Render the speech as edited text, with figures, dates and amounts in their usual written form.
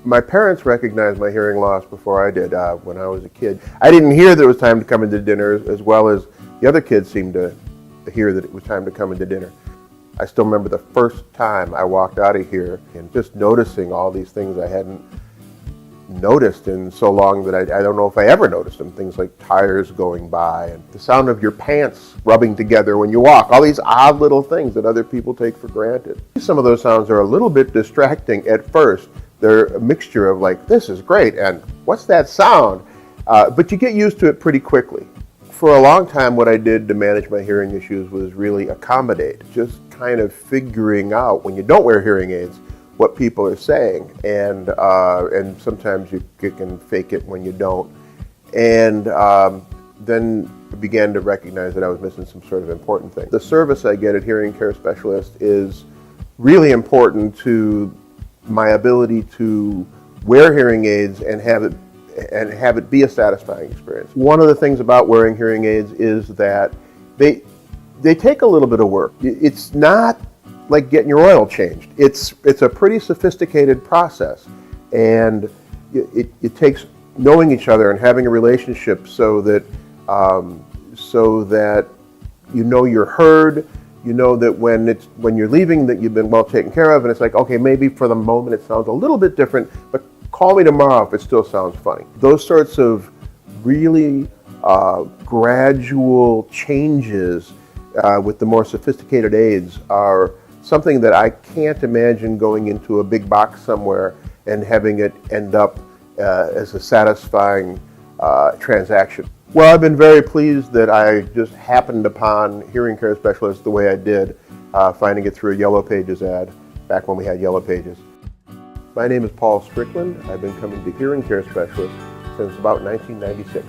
My parents recognized my hearing loss before I did when I was a kid. I didn't hear that it was time to come into dinner as well as the other kids seemed to hear that it was time to come into dinner. I still remember the first time I walked out of here and just noticing all these things I hadn't noticed in so long that I don't know if I ever noticed them. Things like tires going by and the sound of your pants rubbing together when you walk. All these odd little things that other people take for granted. Some of those sounds are a little bit distracting at first. They're a mixture of like, this is great, and what's that sound? But you get used to it pretty quickly. For a long time, what I did to manage my hearing issues was really accommodate, just kind of figuring out when you don't wear hearing aids what people are saying, and sometimes you can fake it when you don't. And then I began to recognize that I was missing some sort of important thing. The service I get at Hearing Care Specialist is really important to my ability to wear hearing aids and have it be a satisfying experience. One of the things about wearing hearing aids is that they take a little bit of work. It's not like getting your oil changed. It's a pretty sophisticated process, and it takes knowing each other and having a relationship so that you know you're heard. You know that when you're leaving that you've been well taken care of, and it's like, okay, maybe for the moment it sounds a little bit different, but call me tomorrow if it still sounds funny. Those sorts of really gradual changes with the more sophisticated aids are something that I can't imagine going into a big box somewhere and having it end up as a satisfying transaction. Well, I've been very pleased that I just happened upon Hearing Care Specialist the way I did, finding it through a Yellow Pages ad back when we had Yellow Pages. My name is Paul Strickland. I've been coming to Hearing Care Specialist since about 1996.